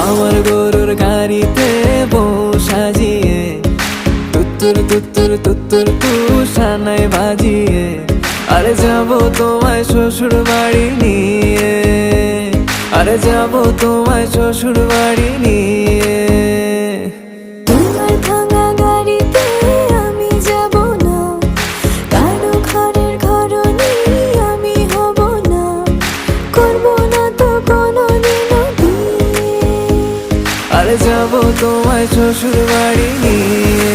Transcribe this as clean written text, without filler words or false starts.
আমার গরুর গাড়িতে বউ সাজিয়ে তুত্তুর তুত্তুর তুত্তুর তুষানায় বাজিয়ে আরে যাবো তোমায় শ্বশুর বাড়ি নিয়ে, আরে যাবো তোমায় শ্বশুর বাড়ি নিয়ে। তোমার ভাঙা গাড়িতে আমি যাব না, কারো ঘরের ঘরনি আমি হব না, করব না তো কোনোদিনও বিয়ে। আরে যাবো তোমায় শ্বশুর বাড়ি নিয়ে।